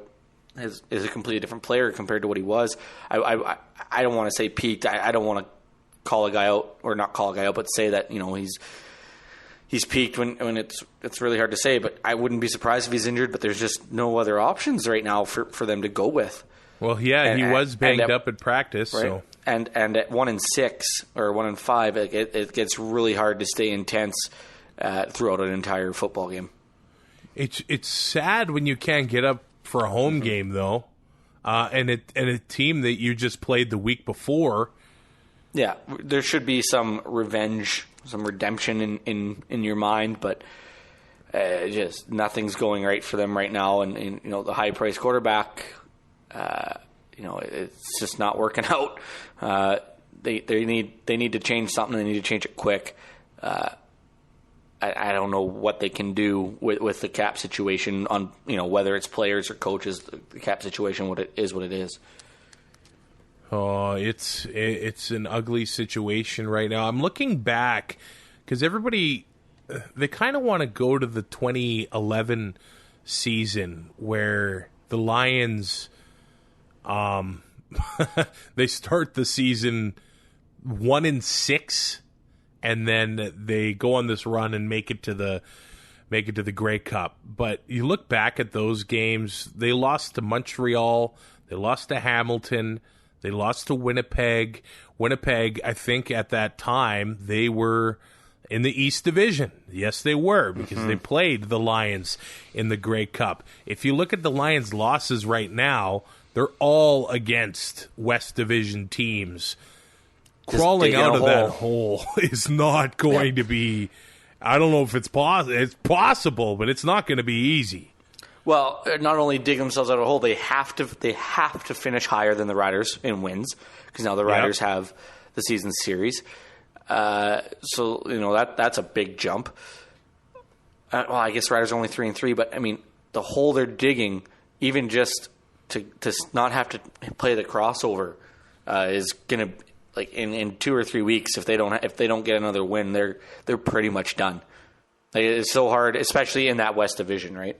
is a completely different player compared to what he was. I don't want to say peaked. I don't want to call a guy out, or not call a guy out, but say that, he's peaked when it's really hard to say, but I wouldn't be surprised if he's injured, but there's just no other options right now for them to go with. Well, yeah, he was banged up at practice. Right? So and at 1-6 or 1-5, it gets really hard to stay intense throughout an entire football game. It's sad when you can't get up for a home game, though, and a team that you just played the week before. Yeah, there should be some revenge, some redemption in your mind, but just nothing's going right for them right now. And the high priced quarterback, it's just not working out. They need to change something. They need to change it quick. I don't know what they can do with the cap situation on whether it's players or coaches. The cap situation, what it is. Oh, it's an ugly situation right now. I'm looking back because everybody, they kind of want to go to the 2011 season where the Lions, they start the season 1-6, and then they go on this run and make it to the Grey Cup. But you look back at those games, they lost to Montreal, they lost to Hamilton. They lost to Winnipeg. Winnipeg, I think at that time, they were in the East Division. Yes, they were, because they played the Lions in the Grey Cup. If you look at the Lions' losses right now, they're all against West Division teams. Crawling out of that hole is not going to be, I don't know if it's possible, but it's not going to be easy. Well, not only dig themselves out of a hole, they have to finish higher than the Riders in wins, because now the Riders have the season series. So that's a big jump. Well, I guess Riders are only 3-3, but I mean the hole they're digging, even just to not have to play the crossover, is gonna, like, in 2 or 3 weeks, if they don't get another win, they're pretty much done. Like, it's so hard, especially in that West Division, right?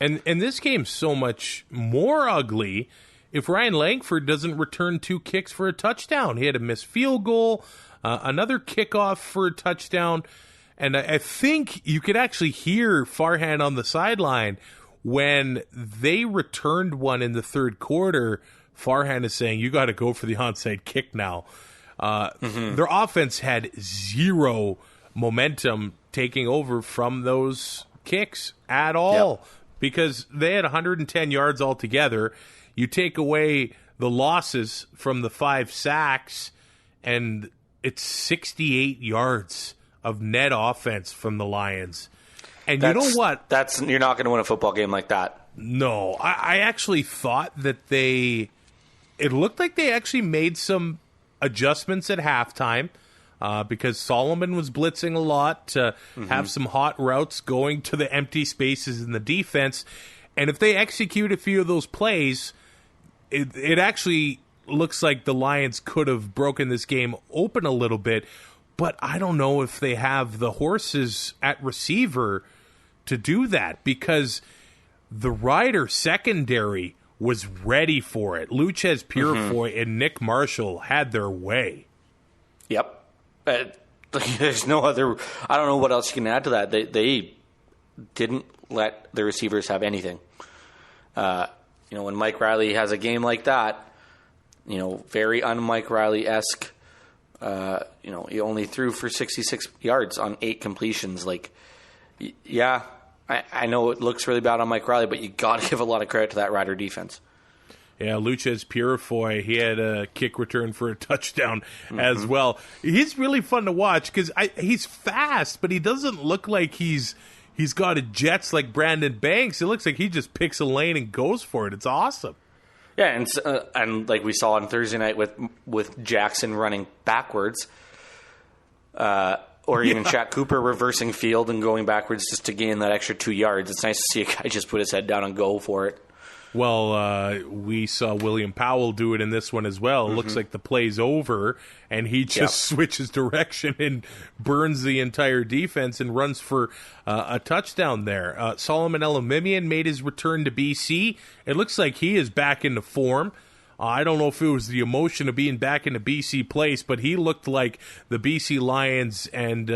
And this game's so much more ugly if Ryan Langford doesn't return 2 kicks for a touchdown. He had a missed field goal, another kickoff for a touchdown, and I think you could actually hear Farhan on the sideline when they returned one in the third quarter. Farhan is saying, you got to go for the onside kick now. Their offense had zero momentum taking over from those kicks at all. Yep. Because they had 110 yards altogether. You take away the losses from the 5 sacks, and it's 68 yards of net offense from the Lions. And you know what? You're not going to win a football game like that. No. I actually thought that it looked like they actually made some adjustments at halftime. Because Solomon was blitzing a lot to have some hot routes going to the empty spaces in the defense. And if they execute a few of those plays, it actually looks like the Lions could have broken this game open a little bit. But I don't know if they have the horses at receiver to do that, because the Rider secondary was ready for it. Luchez Purifoy and Nick Marshall had their way. Yep. There's no other... I don't know what else you can add to that. They didn't let the receivers have anything. When Mike Riley has a game like that, very un-Mike Riley-esque, he only threw for 66 yards on 8 completions. I know it looks really bad on Mike Riley, but you got to give a lot of credit to that Rider defense. Yeah, Luchez Purifoy, he had a kick return for a touchdown as well. He's really fun to watch because he's fast, but he doesn't look like he's got a jets like Brandon Banks. It looks like he just picks a lane and goes for it. It's awesome. Yeah, and like we saw on Thursday night with Jackson running backwards, or even Shaq Cooper reversing field and going backwards just to gain that extra 2 yards. It's nice to see a guy just put his head down and go for it. Well, we saw William Powell do it in this one as well. It looks like the play's over, and he just switches direction and burns the entire defense and runs for a touchdown there. Solomon Elimimian made his return to BC. It looks like he is back into form. I don't know if it was the emotion of being back in the BC place, but he looked like the BC Lions and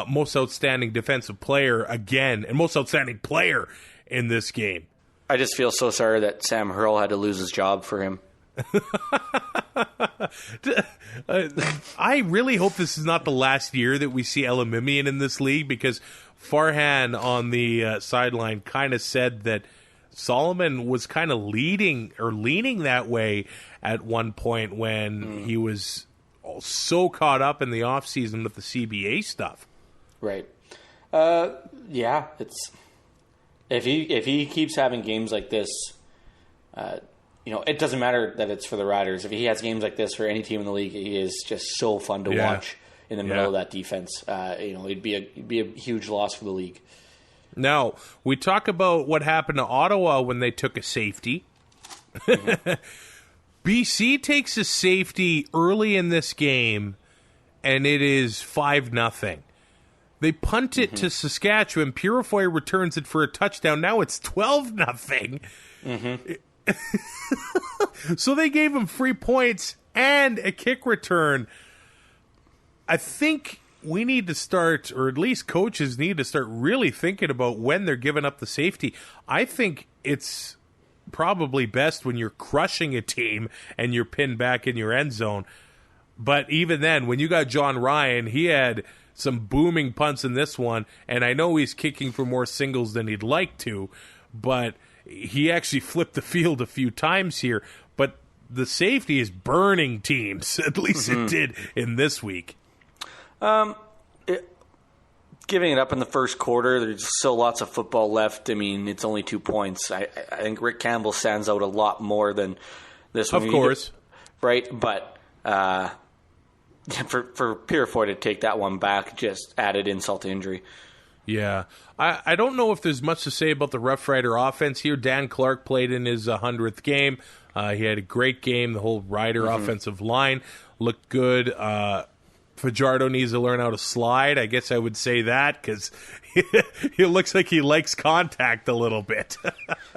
most outstanding defensive player again, and most outstanding player in this game. I just feel so sorry that Sam Hurl had to lose his job for him. I really hope this is not the last year that we see Elimimian in this league, because Farhan on the sideline kind of said that Solomon was kind of leaning that way at one point when he was so caught up in the offseason with the CBA stuff. Right. It's... If he keeps having games like this, it doesn't matter that it's for the Riders. If he has games like this for any team in the league, he is just so fun to watch in the middle of that defense. It'd be a huge loss for the league. Now, we talk about what happened to Ottawa when they took a safety. BC takes a safety early in this game, and it is 5-0. They punt it to Saskatchewan. Purifoy returns it for a touchdown. Now it's 12-0. So they gave him 3 points and a kick return. I think we need to start, or at least coaches need to start really thinking about when they're giving up the safety. I think it's probably best when you're crushing a team and you're pinned back in your end zone. But even then, when you got John Ryan, he had some booming punts in this one, and I know he's kicking for more singles than he'd like to, but he actually flipped the field a few times here. But the safety is burning teams. At least it did in this week. Giving it up in the first quarter, there's still lots of football left. I mean, it's only 2 points. I think Rick Campbell stands out a lot more than this one. Of course. Right, but... For Purifoy to take that one back just added insult to injury. Yeah. I don't know if there's much to say about the Rough Rider offense here. Dan Clark played in his 100th game. He had a great game. The whole Rider offensive line looked good. Fajardo needs to learn how to slide. I guess I would say that because he looks like he likes contact a little bit.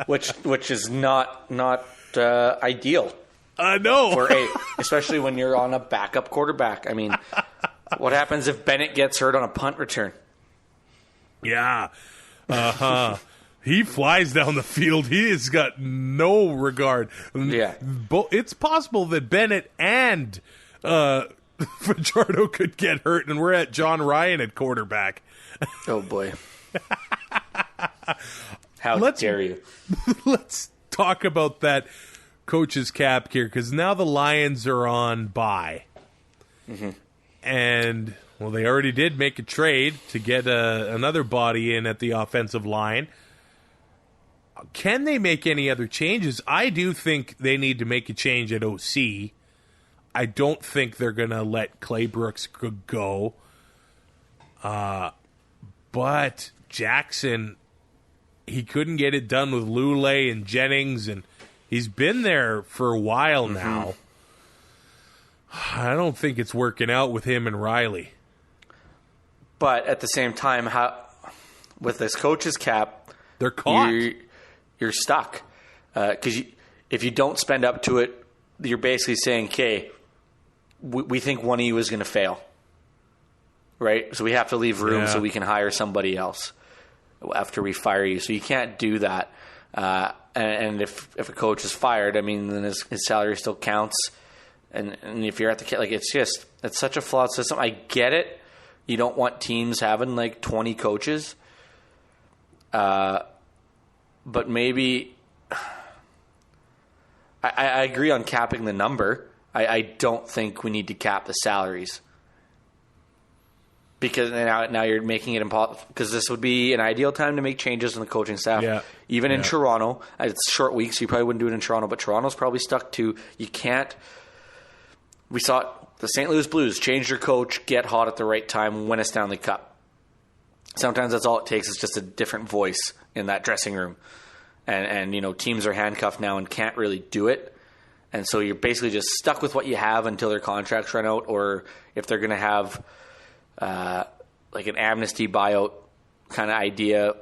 which is not ideal. No. Especially when you're on a backup quarterback. I mean, what happens if Bennett gets hurt on a punt return? Yeah. He flies down the field. He has got no regard. Yeah. It's possible that Bennett and Fajardo could get hurt, and we're at John Ryan at quarterback. Oh, boy. How dare you? Let's talk about that coach's cap here, because now the Lions are on bye. And, well, they already did make a trade to get another body in at the offensive line. Can they make any other changes? I do think they need to make a change at OC. I don't think they're going to let Clay Brooks go. But Jackson, he couldn't get it done with Lule and Jennings, and he's been there for a while now. I don't think it's working out with him and Riley. But at the same time, with this coach's cap, they're caught. you're stuck. Because if you don't spend up to it, you're basically saying, okay, we think one of you is going to fail. Right? So we have to leave room so we can hire somebody else after we fire you. So you can't do that. And if a coach is fired, I mean, then his salary still counts. And if you're at the, like, it's such a flawed system. I get it. You don't want teams having like 20 coaches. But maybe I agree on capping the number. I don't think we need to cap the salaries. Because now you're making it impossible. Because this would be an ideal time to make changes in the coaching staff. Yeah. Even in Toronto, it's a short week, so you probably wouldn't do it in Toronto. But Toronto's probably stuck to, you can't. We saw the St. Louis Blues change their coach, get hot at the right time, win a Stanley Cup. Sometimes that's all it takes is just a different voice in that dressing room. And teams are handcuffed now and can't really do it. And so you're basically just stuck with what you have until their contracts run out, or if they're going to have like an amnesty buyout kind of idea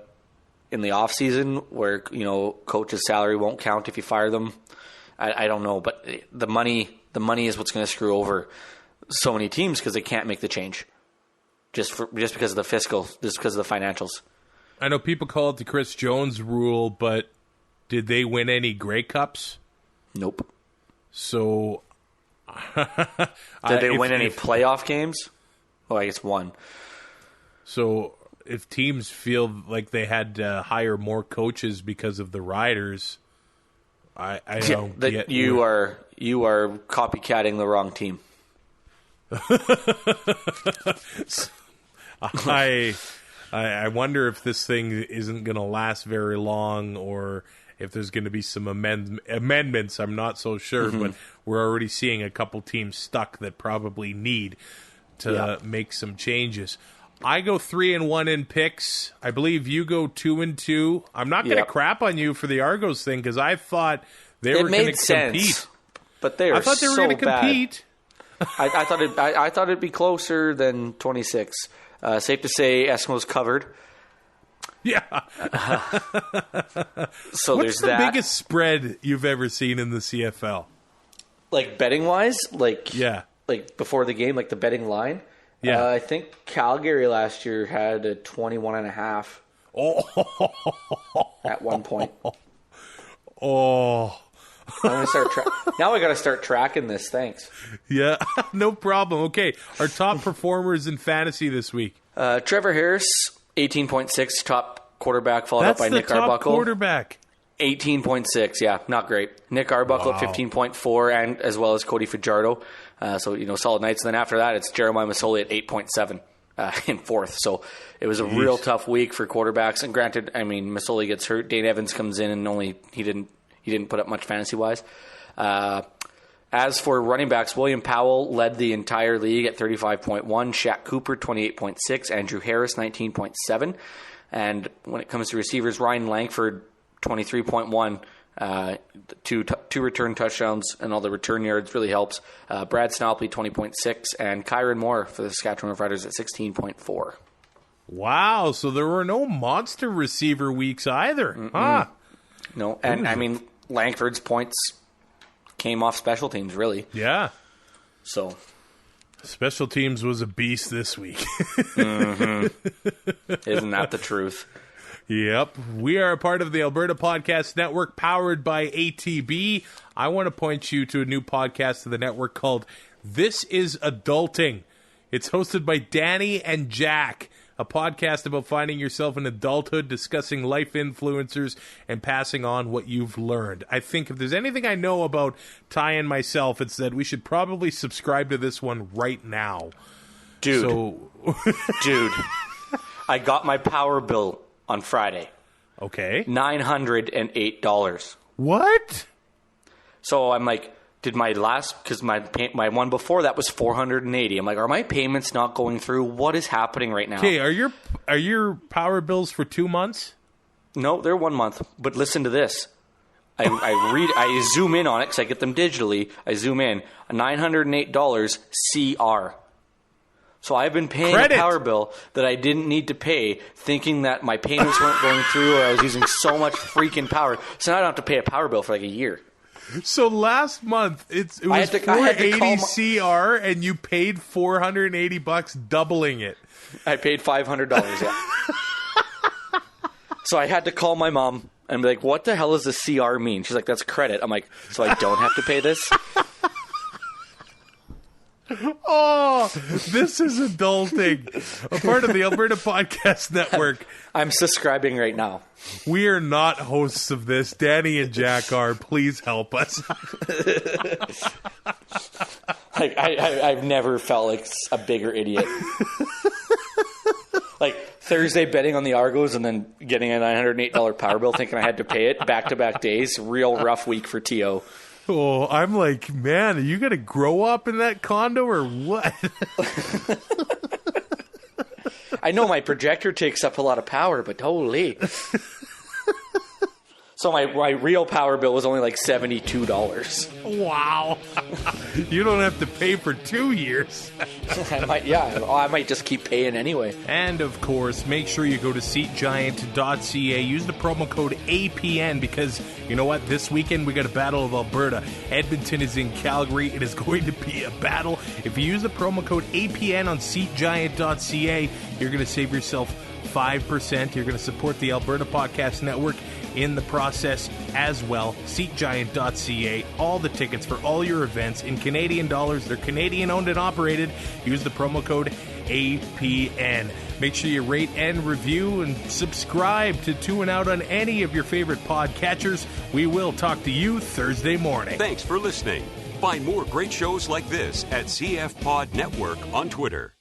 in the off season where, coach's salary won't count if you fire them. I don't know, but the money is what's going to screw over so many teams because they can't make the change just because of the fiscal, just because of the financials. I know people call it the Chris Jones rule, but did they win any Grey Cups? Nope. So did they win any playoff games? Oh, I guess one. So if teams feel like they had to hire more coaches because of the riders, I don't get you are copycatting the wrong team. I wonder if this thing isn't going to last very long, or if there's going to be some amendments. I'm not so sure, but we're already seeing a couple teams stuck that probably need to make some changes. I go 3-1 in picks. I believe you go 2-2. I'm not going to crap on you for the Argos thing because I thought they were going to compete. But I thought they were going to compete. I thought it'd be closer than 26. Safe to say Eskimos covered. Yeah. So what's the biggest spread you've ever seen in the CFL? Like betting wise? Like before the game, like the betting line? Yeah. I think Calgary last year had a 21.5. At one point. Oh. I'm gonna start now I got to start tracking this. Thanks. Yeah, no problem. Okay, our top performers in fantasy this week. Trevor Harris, 18.6, top quarterback, followed up by Nick Arbuckle. That's the top quarterback. 18.6, yeah, not great. Nick Arbuckle at 15.4, and as well as Cody Fajardo. So, solid nights. And then after that, it's Jeremiah Masoli at 8.7 in fourth. So it was a real tough week for quarterbacks. And granted, I mean, Masoli gets hurt. Dane Evans comes in and he didn't put up much fantasy-wise. As for running backs, William Powell led the entire league at 35.1, Shaq Cooper 28.6, Andrew Harris 19.7. And when it comes to receivers, Ryan Langford 23.1, two return touchdowns, and all the return yards really helps. Brad Snopley 20.6, and Kyron Moore for the Saskatchewan Roughriders at 16.4. Wow, so there were no monster receiver weeks either. Huh? No, and I mean, Langford's points came off special teams, really. Yeah. So, special teams was a beast this week. Isn't that the truth? Yep. We are a part of the Alberta Podcast Network, powered by ATB. I want to point you to a new podcast of the network called This Is Adulting. It's hosted by Danny and Jack, a podcast about finding yourself in adulthood, discussing life influencers, and passing on what you've learned. I think if there's anything I know about Ty and myself, it's that we should probably subscribe to this one right now. Dude, I got my power bill on Friday. Okay. $908. What? So I'm like, did my last, because my one before that was $480. I'm like, are my payments not going through? What is happening right now? Okay, are your power bills for 2 months? No, they're 1 month. But listen to this. I zoom in on it because I get them digitally. I zoom in. $908 CR. So I've been paying a power bill that I didn't need to pay, thinking that my payments weren't going through or I was using so much freaking power. So now I don't have to pay a power bill for like a year. So last month it was $480 CR and you paid $480 doubling it. I paid $500, yeah. So I had to call my mom and be like, what the hell does the CR mean? She's like, that's credit. I'm like, so I don't have to pay this? Oh, this is adulting. A part of the Alberta Podcast Network. I'm subscribing right now. We are not hosts of this. Danny and Jack are. Please help us. I've never felt like a bigger idiot. Like Thursday betting on the Argos and then getting a $908 power bill thinking I had to pay it back-to-back days. Real rough week for T.O. Oh, I'm like, man, are you going to grow up in that condo or what? I know my projector takes up a lot of power, but holy. So my real power bill was only like $72. Wow. You don't have to pay for 2 years. I might just keep paying anyway. And, of course, make sure you go to seatgiant.ca. Use the promo code APN because, you know what, this weekend we got a Battle of Alberta. Edmonton is in Calgary. It is going to be a battle. If you use the promo code APN on seatgiant.ca, you're going to save yourself 5%. You're going to support the Alberta Podcast Network in the process as well. SeatGiant.ca. All the tickets for all your events in Canadian dollars. They're Canadian owned and operated. Use the promo code APN. Make sure you rate and review and subscribe to Two and Out on any of your favorite podcatchers. We will talk to you Thursday morning. Thanks for listening. Find more great shows like this at CF Pod Network on Twitter.